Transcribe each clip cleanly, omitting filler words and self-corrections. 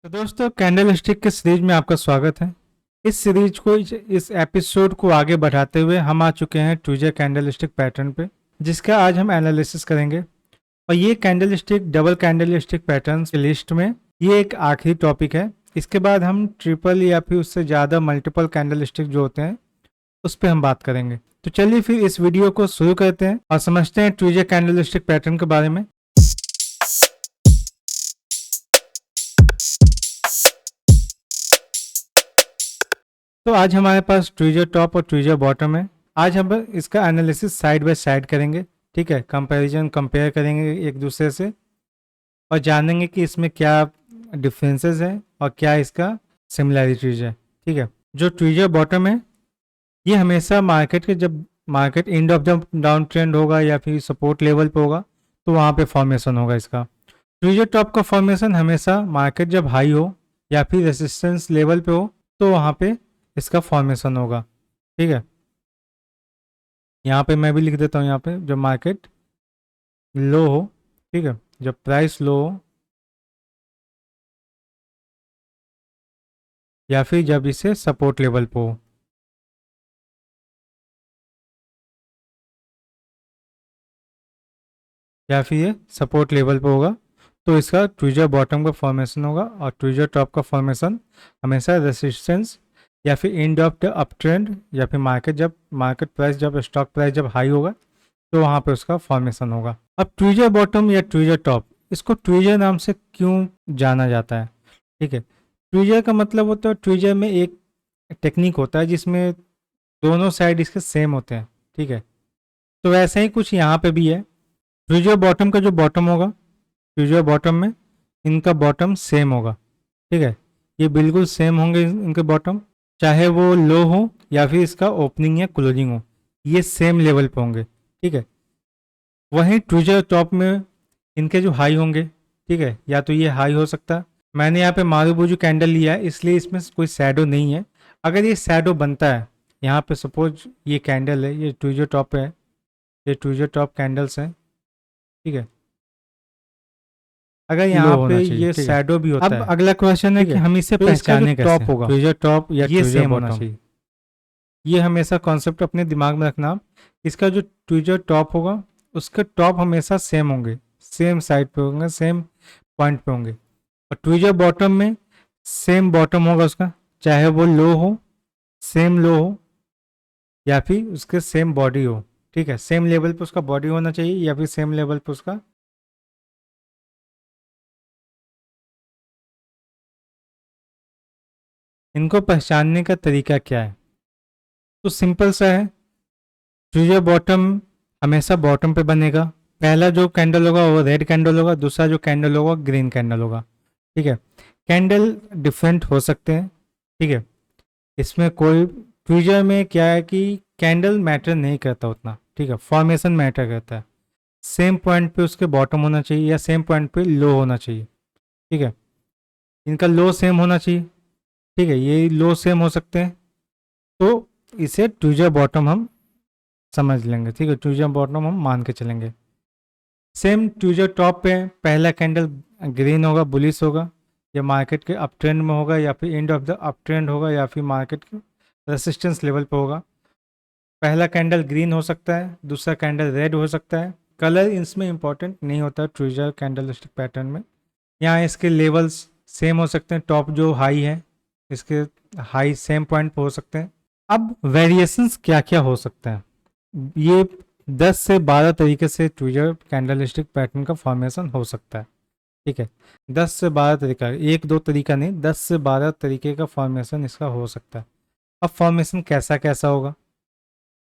तो दोस्तों candle stick के सीरीज में आपका स्वागत है। इस सीरीज को इस एपिसोड को आगे बढ़ाते हुए हम आ चुके हैं ट्विजर कैंडल स्टिक पैटर्न पे, जिसका आज हम एनालिसिस करेंगे। और ये candle stick double candle stick pattern की लिस्ट में ये एक आखिरी टॉपिक है। इसके बाद हम ट्रिपल या फिर उससे ज़्यादा मल्टीपल कैंडल स्टिक जो होते हैं उस पर हम बात करेंगे। तो चलिए फिर इस वीडियो को शुरू करते हैं और समझते हैं ट्विजर कैंडल स्टिक पैटर्न के बारे में। तो आज हमारे पास ट्विजर टॉप और ट्विजर बॉटम है। आज हम इसका एनालिसिस साइड बाय साइड करेंगे, ठीक है। कंपैरिजन कंपेयर करेंगे एक दूसरे से और जानेंगे कि इसमें क्या डिफरेंसेस हैं और क्या इसका सिमिलैरिटीज है, ठीक है। जो ट्विजर बॉटम है ये हमेशा मार्केट के जब market end of the down trend होगा या फिर सपोर्ट लेवल पे होगा तो वहाँ पे फॉर्मेशन होगा इसका। ट्विजर टॉप का फॉर्मेशन हमेशा मार्केट जब हाई हो या फिर रेजिस्टेंस लेवल पे हो तो वहाँ पे इसका फॉर्मेशन होगा, ठीक है। यहाँ पे मैं भी लिख देता हूँ, यहाँ पे जब मार्केट लो हो, ठीक है, जब प्राइस लो हो या फिर जब इसे सपोर्ट लेवल पे हो, या फिर ये सपोर्ट लेवल पे होगा तो इसका ट्विजर बॉटम का फॉर्मेशन होगा। और ट्विजर टॉप का फॉर्मेशन हमेशा रेसिस्टेंस या फिर end of the up trend या फिर मार्केट प्राइस जब स्टॉक प्राइस जब हाई होगा तो वहाँ पे उसका फॉर्मेशन होगा। अब ट्विजर बॉटम या ट्विजर टॉप, इसको ट्विजर नाम से क्यों जाना जाता है, ठीक है। ट्विजर का मतलब होता है, ट्विजर में एक टेक्निक होता है जिसमें दोनों साइड इसके सेम होते हैं, ठीक है। तो वैसे ही कुछ यहाँ पे भी है। ट्विजर बॉटम का जो बॉटम होगा, ट्विजर बॉटम में इनका बॉटम सेम होगा, ठीक है। ये बिल्कुल सेम होंगे इनके बॉटम, चाहे वो लो हो या फिर इसका ओपनिंग या क्लोजिंग हो, ये सेम लेवल पे होंगे, ठीक है। वहीं ट्विजर टॉप में इनके जो हाई होंगे, ठीक है, या तो ये हाई हो सकता है। मैंने यहाँ पे मारूबुजू कैंडल लिया है इसलिए इसमें कोई शैडो नहीं है। अगर ये शैडो बनता है यहाँ पे, सपोज ये कैंडल है, ये ट्विजर टॉप है, ये ट्विजर टॉप कैंडल्स हैं, ठीक है। अगर लो यहाँ होना पे चाहिए, ये ठीक है। शैडो भी होता अब है, अगला क्वेश्चन है ठीक कि है, हम इसे तो इसका जो पहचाने कैसे, टॉप होगा ट्विजर टॉप या ये ट्विजर सेम होना बॉटम। चाहिए। ये हमेशा कॉन्सेप्ट अपने दिमाग में रखना। इसका जो ट्विजर टॉप होगा उसके टॉप हमेशा सेम होंगे, सेम साइड पे होंगे, सेम पॉइंट पे होंगे। और ट्विजर बॉटम में सेम बॉटम होगा उसका, चाहे वो लो हो, सेम लो हो या फिर उसके सेम बॉडी हो, ठीक है। सेम लेवल पे उसका बॉडी होना चाहिए या फिर सेम लेवल पे उसका। इनको पहचानने का तरीका क्या है, तो सिंपल सा है। ट्विजर बॉटम हमेशा बॉटम पे बनेगा। पहला जो कैंडल होगा वो रेड कैंडल होगा, दूसरा जो कैंडल होगा ग्रीन कैंडल होगा, ठीक है। कैंडल डिफरेंट हो सकते हैं, ठीक है। इसमें कोई ट्विजर में क्या है कि कैंडल मैटर नहीं करता उतना, ठीक है, फॉर्मेशन मैटर करता है। सेम पॉइंट पे उसके बॉटम होना चाहिए या सेम पॉइंट पे लो होना चाहिए, ठीक है। इनका लो सेम होना चाहिए, ठीक है, ये लो सेम हो सकते हैं तो इसे ट्विजर बॉटम हम समझ लेंगे, ठीक है। ट्विजर बॉटम हम मान के चलेंगे। सेम ट्विजर टॉप पे पहला कैंडल ग्रीन होगा, बुलिश होगा, या मार्केट के अप ट्रेंड में होगा या फिर end of the up trend होगा या फिर मार्केट के रेसिस्टेंस लेवल पे होगा। पहला कैंडल ग्रीन हो सकता है, दूसरा कैंडल रेड हो सकता है। कलर इसमें इंपॉर्टेंट नहीं होता ट्विजर कैंडल स्टिक पैटर्न में। यहाँ इसके लेवल्स सेम हो सकते हैं, टॉप जो हाई है इसके हाई सेम पॉइंट पे हो सकते हैं। अब वेरिएशंस क्या क्या हो सकते हैं, ये 10 से 12 तरीके से ट्विजर कैंडल स्टिक पैटर्न का फॉर्मेशन हो सकता है, ठीक है। 10 से 12 तरीका, एक दो तरीका नहीं, 10 से 12 तरीके का फॉर्मेशन इसका हो सकता है। अब फॉर्मेशन कैसा कैसा होगा,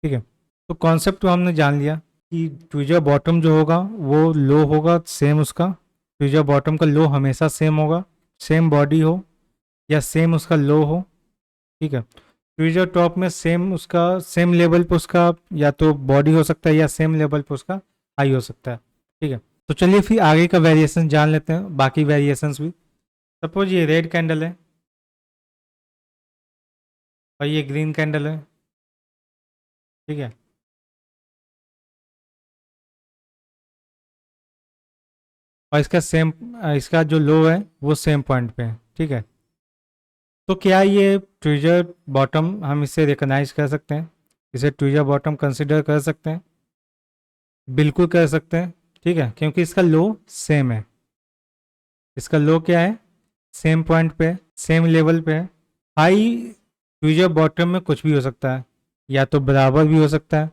ठीक है। तो कॉन्सेप्ट तो हमने जान लिया कि ट्विजर बॉटम जो होगा वो लो होगा, सेम उसका ट्विजर बॉटम का लो हमेशा सेम होगा, सेम बॉडी हो या सेम उसका लो हो, ठीक है। ट्विजर टॉप में सेम उसका सेम लेवल पे उसका या तो बॉडी हो सकता है या सेम लेवल पे उसका हाई हो सकता है, ठीक है। तो चलिए फिर आगे का वेरिएशन जान लेते हैं, बाकी वेरिएशंस भी। सपोज ये रेड कैंडल है और ये ग्रीन कैंडल है, ठीक है। और इसका जो लो है वो सेम पॉइंट पे है, ठीक है। तो क्या ये ट्विजर बॉटम हम इसे रिकॉग्नाइज कर सकते हैं, इसे ट्विजर बॉटम कंसिडर कर सकते हैं? बिल्कुल कर सकते हैं, ठीक है, क्योंकि इसका लो सेम है। इसका लो क्या है, सेम पॉइंट पे है, सेम लेवल पे है। हाई ट्विजर बॉटम में कुछ भी हो सकता है, या तो बराबर भी हो सकता है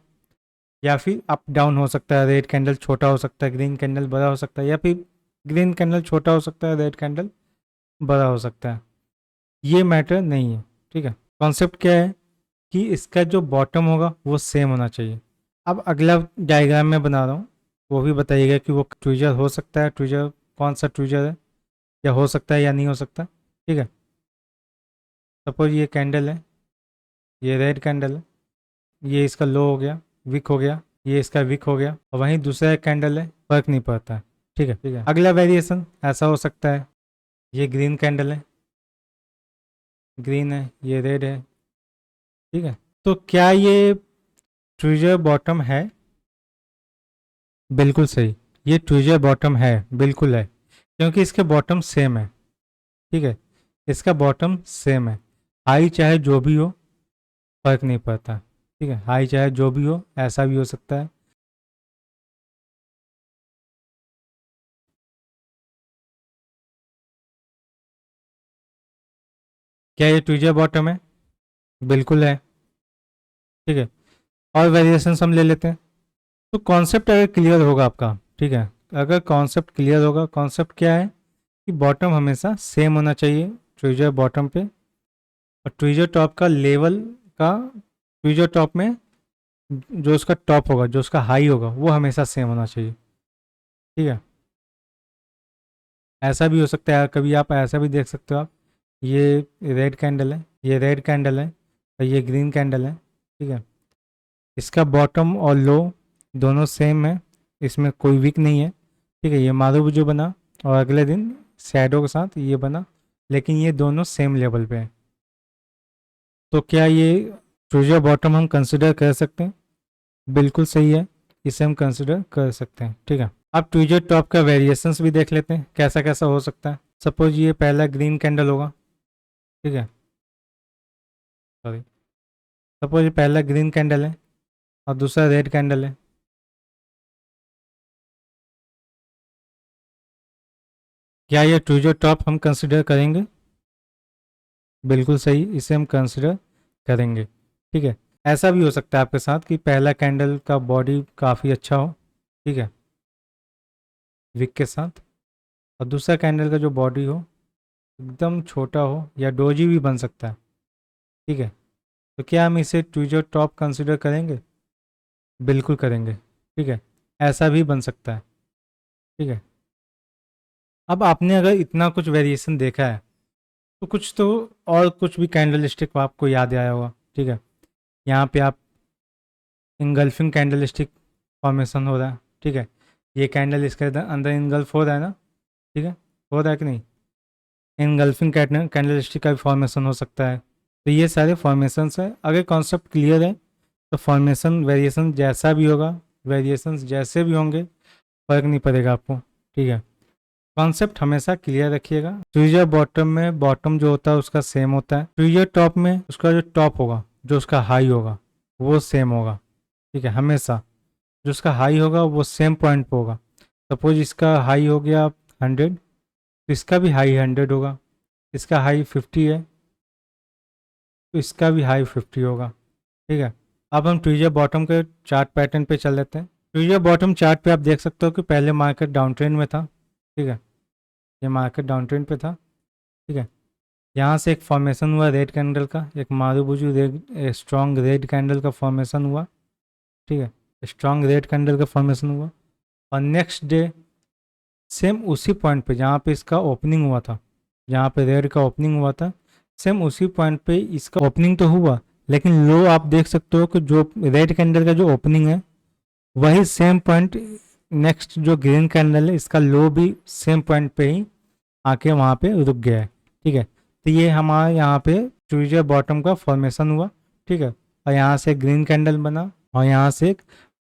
या फिर अप डाउन हो सकता है। रेड कैंडल छोटा हो सकता है, ग्रीन कैंडल बड़ा हो सकता है, या फिर ग्रीन कैंडल छोटा हो सकता है, रेड कैंडल बड़ा हो सकता है। ये मैटर नहीं है, ठीक है। कॉन्सेप्ट क्या है कि इसका जो बॉटम होगा वो सेम होना चाहिए। अब अगला डायग्राम में बना रहा हूँ, वो भी बताइएगा कि वो ट्विजर हो सकता है, ट्विजर कौन सा ट्विजर है, या हो सकता है या नहीं हो सकता, ठीक है। सपोज ये कैंडल है, ये रेड कैंडल है, ये इसका लो हो गया, विक हो गया, ये इसका विक हो गया, और वहीं दूसरा एक कैंडल है, फर्क नहीं पड़ता है, ठीक है, ठीक है। अगला वेरिएशन ऐसा हो सकता है, ये ग्रीन कैंडल है, ग्रीन है, ये रेड है, ठीक है। तो क्या ये ट्विजर बॉटम है? बिल्कुल सही, ये ट्विजर बॉटम है, बिल्कुल है, क्योंकि इसके बॉटम सेम है, ठीक है। इसका बॉटम सेम है, हाई चाहे जो भी हो फर्क नहीं पड़ता, ठीक है। हाई चाहे जो भी हो, ऐसा भी हो सकता है। क्या ये ट्विजर बॉटम है? बिल्कुल है, ठीक है। और वेरिएशन हम ले लेते हैं। तो कॉन्सेप्ट अगर क्लियर होगा आपका, ठीक है, अगर कॉन्सेप्ट क्लियर होगा, कॉन्सेप्ट क्या है कि बॉटम हमेशा सेम होना चाहिए ट्विजर बॉटम पे, और ट्विजर टॉप का लेवल का, ट्विजर टॉप में जो उसका टॉप होगा, जो उसका हाई होगा, वो हमेशा सेम होना चाहिए, ठीक है। ऐसा भी हो सकता है, कभी आप ऐसा भी देख सकते हो आप, ये रेड कैंडल है, ये रेड कैंडल है, और ये ग्रीन कैंडल है, ठीक है। इसका बॉटम और लो दोनों सेम है, इसमें कोई वीक नहीं है, ठीक है। ये मारूब जो बना, और अगले दिन शैडो के साथ ये बना, लेकिन ये दोनों सेम लेवल पे हैं। तो क्या ये ट्विजर बॉटम हम कंसिडर कर सकते हैं? बिल्कुल सही है, इसे हम कंसिडर कर सकते हैं, ठीक है। अब ट्विजर टॉप का वेरिएशंस भी देख लेते हैं, कैसा कैसा हो सकता है। सपोज ये पहला ग्रीन कैंडल होगा, ठीक है, सॉरी, सपोज ये पहला ग्रीन कैंडल है और दूसरा रेड कैंडल है। क्या ये ट्विजर टॉप हम कंसिडर करेंगे? बिल्कुल सही, इसे हम कंसिडर करेंगे, ठीक है। ऐसा भी हो सकता है आपके साथ कि पहला कैंडल का बॉडी काफ़ी अच्छा हो, ठीक है, विक के साथ, और दूसरा कैंडल का जो बॉडी हो एकदम छोटा हो, या डोजी भी बन सकता है, ठीक है। तो क्या हम इसे ट्विजर टॉप कंसिडर करेंगे? बिल्कुल करेंगे, ठीक है, ऐसा भी बन सकता है, ठीक है। अब आपने अगर इतना कुछ वेरिएशन देखा है, तो कुछ तो और कुछ भी कैंडल स्टिक आपको याद आया होगा, ठीक है। यहाँ पे आप इंगल्फिंग कैंडल स्टिक फॉर्मेशन हो रहा है, ठीक है, ये कैंडल इसके अंदर इनगल्फ हो रहा है ना, ठीक है, हो रहा है कि नहीं? इनगल्फिंग कैंडल स्टिक का भी फॉर्मेशन हो सकता है। तो ये सारे फॉर्मेशंस है, अगर कॉन्सेप्ट क्लियर है तो फॉर्मेशन वेरिएशन जैसा भी होगा, वेरिएशंस जैसे भी होंगे, फर्क नहीं पड़ेगा आपको, ठीक है। कॉन्सेप्ट हमेशा क्लियर रखिएगा। ट्विजर बॉटम में बॉटम जो होता है उसका सेम होता है, ट्विजर टॉप में उसका जो टॉप होगा, जो उसका हाई होगा, वो सेम होगा, ठीक है, हमेशा जो उसका हाई होगा वो सेम पॉइंट पे होगा। सपोज इसका हाई हो गया 100, तो इसका भी हाई 100 होगा, इसका हाई 50 है तो इसका भी हाई 50 होगा, ठीक है। अब हम ट्विजर बॉटम के चार्ट पैटर्न पे चल लेते हैं। ट्विजर बॉटम चार्ट पे आप देख सकते हो कि पहले मार्केट डाउन ट्रेंड में था, ठीक है, ये मार्केट डाउन ट्रेंड पे था, ठीक है। यहाँ से एक फॉर्मेशन हुआ रेड कैंडल का, एक marubozu red strong red candle का फॉर्मेशन हुआ, ठीक है, स्ट्रॉन्ग रेड कैंडल का फॉर्मेशन हुआ, और नेक्स्ट डे सेम उसी पॉइंट पे जहाँ पे इसका ओपनिंग हुआ था, जहाँ पे रेड का ओपनिंग हुआ था, सेम उसी पॉइंट पे इसका ओपनिंग तो हुआ, लेकिन लो आप देख सकते हो कि जो रेड कैंडल का जो ओपनिंग है वही सेम पॉइंट, नेक्स्ट जो ग्रीन कैंडल है इसका लो भी सेम पॉइंट पे ही आके वहाँ पे रुक गया है, ठीक है। तो ये हमारे यहाँ पे ट्विजर बॉटम का फॉर्मेशन हुआ, ठीक है, और यहाँ से ग्रीन कैंडल बना, और यहाँ से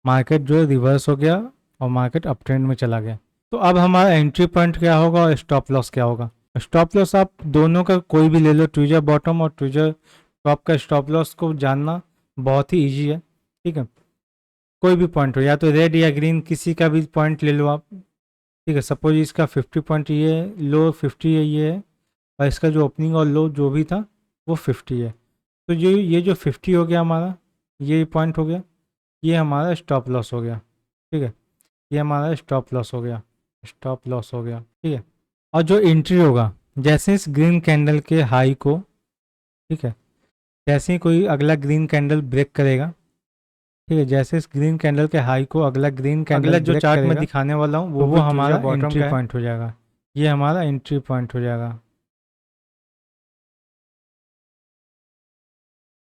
मार्केट जो है रिवर्स हो गया और मार्केट अप ट्रेंड में चला गया। तो अब हमारा एंट्री पॉइंट क्या होगा और स्टॉप लॉस क्या होगा। स्टॉप लॉस आप दोनों का कोई भी ले लो, ट्विजर बॉटम और ट्विजर टॉप का स्टॉप लॉस को जानना बहुत ही ईजी है। ठीक है, कोई भी पॉइंट हो, या तो रेड या ग्रीन, किसी का भी पॉइंट ले लो आप। ठीक है, सपोज इसका 50 पॉइंट ये है, लो 50 है ये है, और इसका जो ओपनिंग और लो जो भी था वो 50 है। तो ये जो 50 हो गया हमारा, ये पॉइंट हो गया, ये हमारा स्टॉप लॉस हो गया। ठीक है, ये हमारा स्टॉप लॉस हो गया, स्टॉप लॉस हो गया। ठीक है, और जो एंट्री होगा, जैसे इस ग्रीन कैंडल के हाई को, ठीक है, जैसे ही कोई अगला ग्रीन कैंडल ब्रेक करेगा, ठीक है, जैसे इस ग्रीन कैंडल के हाई को अगला ग्रीन कैंडल अगला जो चार्ट में दिखाने वाला हूँ वो हमारा एंट्री पॉइंट हो जाएगा। ये हमारा एंट्री पॉइंट हो जाएगा,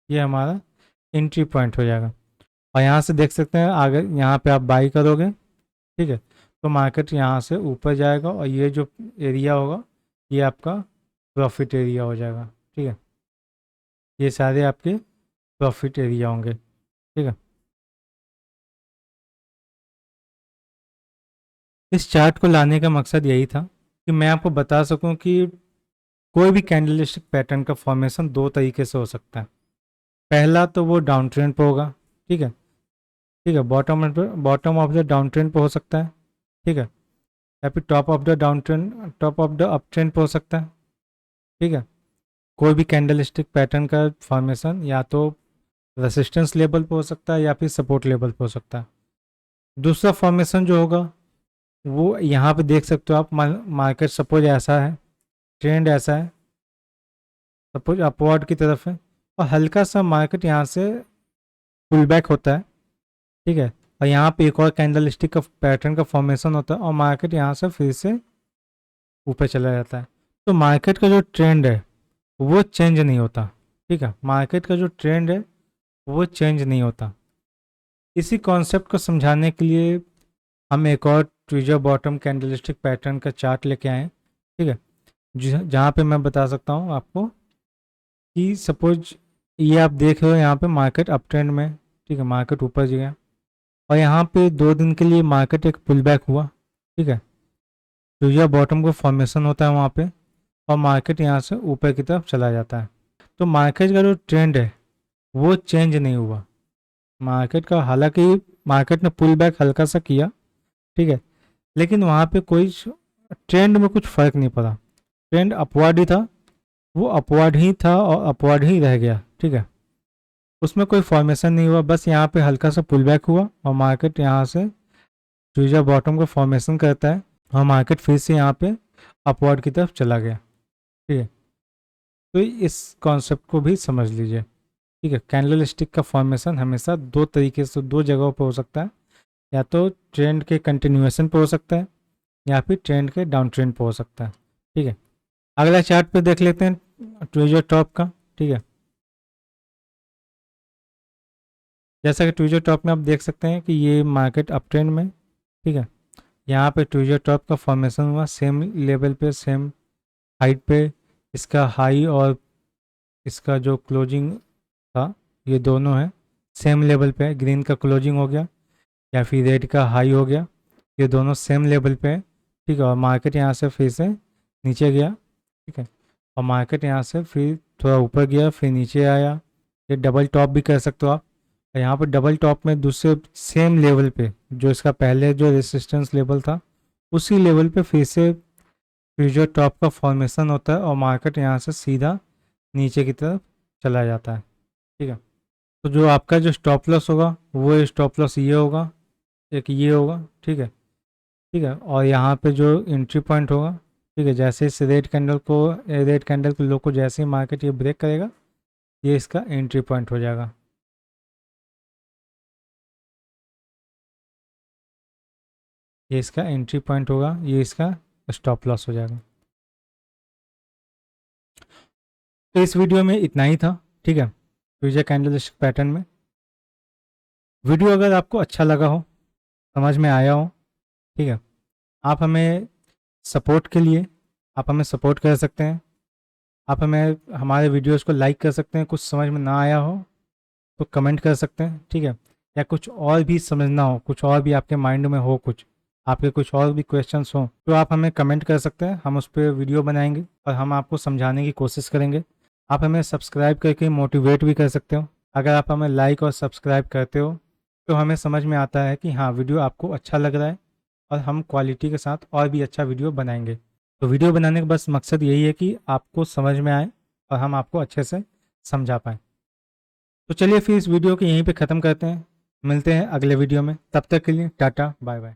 ये हमारा एंट्री पॉइंट हो जाएगा। और यहाँ से देख सकते हैं, आगे यहाँ पे आप बाई करोगे, ठीक है, तो मार्केट यहाँ से ऊपर जाएगा और ये जो एरिया होगा ये आपका प्रॉफिट एरिया हो जाएगा। ठीक है, ये सारे आपके प्रॉफिट एरिया होंगे। ठीक है, इस चार्ट को लाने का मकसद यही था कि मैं आपको बता सकूं कि कोई भी कैंडलस्टिक पैटर्न का फॉर्मेशन दो तरीके से हो सकता है। पहला तो वो डाउन ट्रेंड पे होगा, ठीक है, ठीक है, bottom of the down trend पे हो सकता है, ठीक है, या फिर top of the down trend, top of the up trend पे हो सकता है। ठीक है, कोई भी कैंडलस्टिक पैटर्न का फॉर्मेशन या तो रेसिस्टेंस लेवल पे हो सकता है या फिर सपोर्ट लेवल पे हो सकता है। दूसरा फॉर्मेशन जो होगा वो यहाँ पे देख सकते हो आप, मार्केट सपोज ऐसा है, ट्रेंड ऐसा है, सपोज अपवर्ड की तरफ है, और हल्का सा मार्केट यहाँ से पुल बैक होता है। ठीक है, और यहाँ पे एक और कैंडल स्टिक का पैटर्न का फॉर्मेशन होता है और मार्केट यहाँ से फिर से ऊपर चला जाता है। तो मार्केट का जो ट्रेंड है वो चेंज नहीं होता। ठीक है, मार्केट का जो ट्रेंड है वो चेंज नहीं होता। इसी कॉन्सेप्ट को समझाने के लिए हम एक और ट्विजर बॉटम कैंडलस्टिक पैटर्न का चार्ट लेके आए हैं। ठीक है, जहाँ पे मैं बता सकता हूँ आपको कि सपोज ये आप देख रहे हो यहाँ पे मार्केट अप ट्रेंड में, ठीक है, मार्केट ऊपर गया और यहाँ पे 2 दिन के लिए मार्केट एक पुल बैक हुआ। ठीक है, ट्विजर बॉटम का फॉर्मेशन होता है वहाँ पे और मार्केट यहाँ से ऊपर की तरफ चला जाता है। तो मार्केट का जो ट्रेंड है वो चेंज नहीं हुआ मार्केट का, हालांकि मार्केट ने पुल बैक हल्का सा किया, ठीक है, लेकिन वहाँ पे कोई ट्रेंड में कुछ फ़र्क नहीं पड़ा। ट्रेंड अपवर्ड ही था, वो अपवर्ड ही था और अपवर्ड ही रह गया। ठीक है, उसमें कोई फॉर्मेशन नहीं हुआ, बस यहाँ पे हल्का सा पुल बैक हुआ और मार्केट यहाँ से ट्विजर बॉटम का फॉर्मेशन करता है और मार्केट फिर से यहाँ पे अपवर्ड की तरफ चला गया। ठीक है, तो इस कॉन्सेप्ट को भी समझ लीजिए। ठीक है, कैंडल स्टिक का फॉर्मेशन हमेशा दो तरीके से, दो जगहों पर हो सकता है, या तो ट्रेंड के कंटिन्यूएशन पे हो सकता है या फिर ट्रेंड के डाउन ट्रेंड पे हो सकता है। ठीक है, अगला चार्ट पे देख लेते हैं ट्विजर टॉप का। ठीक है, जैसा कि ट्विजर टॉप में आप देख सकते हैं कि ये मार्केट अप ट्रेंड में, ठीक है, यहाँ पे ट्विजर टॉप का फॉर्मेशन हुआ सेम लेवल पे, सेम हाइट पे, इसका हाई और इसका जो क्लोजिंग था ये दोनों है सेम लेवल पे। ग्रीन का क्लोजिंग हो गया या फिर रेड का हाई हो गया, ये दोनों सेम लेवल पे है। ठीक है, और मार्केट यहाँ से फिर से नीचे गया। ठीक है, और मार्केट यहाँ से फिर थोड़ा ऊपर गया फिर नीचे आया। ये डबल टॉप भी कर सकते हो आप। और यहाँ पर डबल टॉप में दूसरे सेम लेवल पे जो इसका पहले जो रेसिस्टेंस लेवल था उसी लेवल पे फिर से फ्यूचर टॉप का फॉर्मेशन होता है और मार्केट यहाँ से सीधा नीचे की तरफ चला जाता है। ठीक है, तो जो आपका जो स्टॉप लॉस होगा वो स्टॉप लॉस ये होगा, एक ये होगा। ठीक है, ठीक है, और यहाँ पे जो एंट्री पॉइंट होगा, ठीक है, जैसे इस रेड कैंडल के लो को जैसे ही मार्केट ये ब्रेक करेगा ये इसका एंट्री पॉइंट हो जाएगा। ये इसका एंट्री पॉइंट होगा, ये इसका स्टॉप लॉस हो जाएगा। तो इस वीडियो में इतना ही था। ठीक है, फ्यूचर कैंडलस्टिक पैटर्न में वीडियो अगर आपको अच्छा लगा हो, समझ में आया हो, ठीक है, आप हमें सपोर्ट के लिए आप हमें सपोर्ट कर सकते हैं। आप हमें हमारे वीडियोस को लाइक कर सकते हैं। कुछ समझ में ना आया हो तो कमेंट कर सकते हैं। ठीक है, या कुछ और भी समझना हो, कुछ और भी आपके माइंड में हो कुछ, आपके कुछ और भी क्वेश्चंस हों तो आप हमें कमेंट कर सकते हैं, हम उस पर वीडियो बनाएंगे और हम आपको समझाने की कोशिश करेंगे। आप हमें सब्सक्राइब करके मोटिवेट भी कर सकते हो। अगर आप हमें लाइक और सब्सक्राइब करते हो तो हमें समझ में आता है कि हाँ, वीडियो आपको अच्छा लग रहा है और हम क्वालिटी के साथ और भी अच्छा वीडियो बनाएंगे। तो वीडियो बनाने का बस मकसद यही है कि आपको समझ में आए और हम आपको अच्छे से समझा पाएँ। तो चलिए फिर इस वीडियो को यहीं पे ख़त्म करते हैं, मिलते हैं अगले वीडियो में। तब तक के लिए टाटा बाय बाय।